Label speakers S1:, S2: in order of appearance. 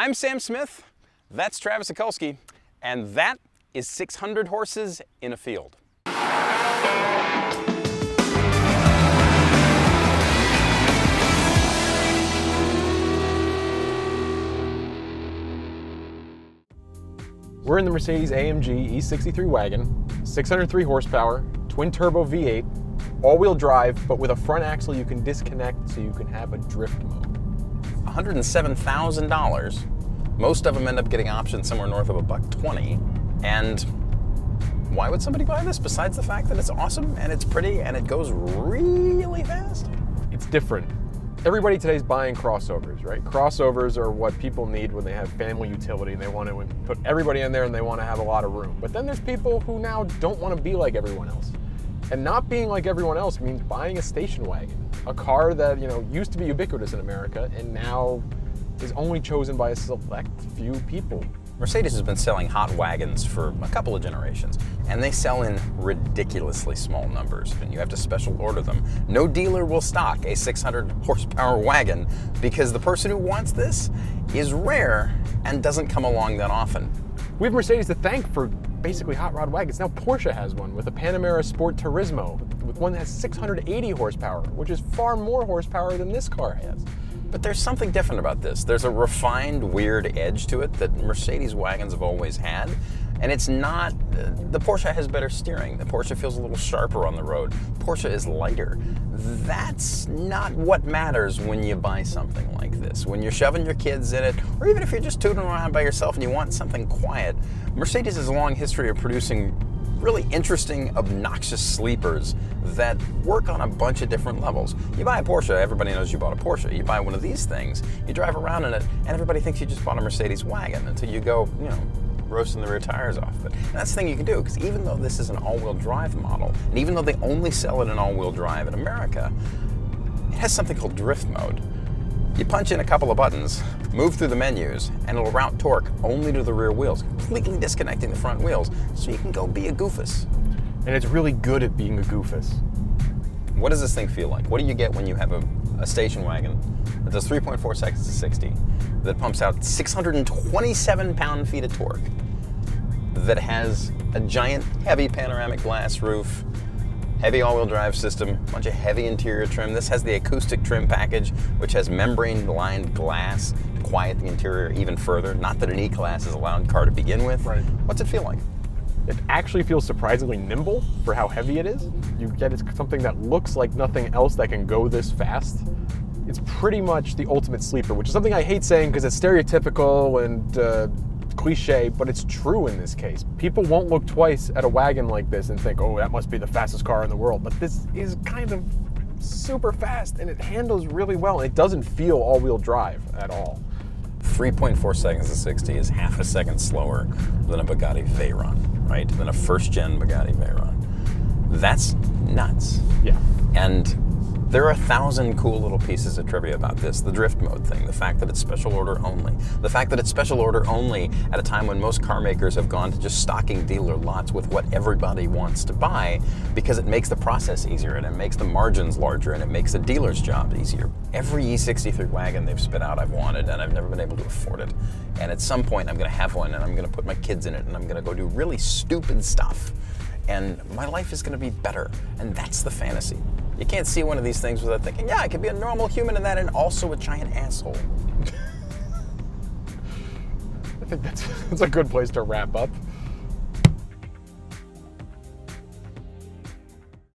S1: I'm Sam Smith, that's Travis Okulski, and that is 600 horses in a field.
S2: We're in the Mercedes-AMG E63 Wagon, 603 horsepower, twin-turbo V8, all-wheel drive, but with a front axle you can disconnect so you can have a drift mode.
S1: $107,000. Most of them end up getting options somewhere north of $120. And why would somebody buy this besides the fact that it's awesome and it's pretty and it goes really fast?
S2: It's different. Everybody today's buying crossovers, right? Crossovers are what people need when they have family utility and they want to put everybody in there and they want to have a lot of room. But then there's people who now don't want to be like everyone else. And not being like everyone else means buying a station wagon, a car that, used to be ubiquitous in America and now is only chosen by a select few people.
S1: Mercedes has been selling hot wagons for a couple of generations, and they sell in ridiculously small numbers, and you have to special order them. No dealer will stock a 600 horsepower wagon because the person who wants this is rare and doesn't come along that often.
S2: We have Mercedes to thank for basically hot rod wagons. Now Porsche has one with a Panamera Sport Turismo, with one that has 680 horsepower, which is far more horsepower than this car has.
S1: But there's something different about this. There's a refined, weird edge to it that Mercedes wagons have always had. And it's not, the Porsche has better steering. The Porsche feels a little sharper on the road. Porsche is lighter. That's not what matters when you buy something like this. When you're shoving your kids in it, or even if you're just tooting around by yourself and you want something quiet, Mercedes has a long history of producing really interesting, obnoxious sleepers that work on a bunch of different levels. You buy a Porsche, everybody knows you bought a Porsche. You buy one of these things, you drive around in it, and everybody thinks you just bought a Mercedes wagon until you go, roasting the rear tires off. But that's the thing you can do, because even though this is an all-wheel drive model, and even though they only sell it in all-wheel drive in America, it has something called drift mode. You punch in a couple of buttons, move through the menus, and it'll route torque only to the rear wheels, completely disconnecting the front wheels, so you can go be a goofus.
S2: And it's really good at being a goofus.
S1: What does this thing feel like? What do you get when you have a station wagon that does 3.4 seconds to 60, that pumps out 627 pound-feet of torque, that has a giant, heavy panoramic glass roof, heavy all-wheel drive system, a bunch of heavy interior trim. This has the acoustic trim package, which has membrane-lined glass to quiet the interior even further. Not that an E-Class is a loud car to begin with.
S2: Right.
S1: What's it feel like?
S2: It actually feels surprisingly nimble for how heavy it is. You get something that looks like nothing else that can go this fast. It's pretty much the ultimate sleeper, which is something I hate saying because it's stereotypical and cliche, but it's true in this case. People won't look twice at a wagon like this and think, oh, that must be the fastest car in the world. But this is kind of super fast and it handles really well. And it doesn't feel all-wheel drive at all.
S1: 3.4 seconds to 60 is half a second slower than a Bugatti Veyron, right? Than a first-gen Bugatti Veyron. That's nuts.
S2: Yeah.
S1: And there are 1,000 cool little pieces of trivia about this. The drift mode thing, the fact that it's special order only, the fact that it's special order only at a time when most car makers have gone to just stocking dealer lots with what everybody wants to buy, because it makes the process easier and it makes the margins larger and it makes the dealer's job easier. Every E63 wagon they've spit out I've wanted, and I've never been able to afford it. And at some point I'm gonna have one and I'm gonna put my kids in it and I'm gonna go do really stupid stuff. And my life is gonna be better, and that's the fantasy. You can't see one of these things without thinking, yeah, I could be a normal human in that and also a giant asshole.
S2: I think that's a good place to wrap up.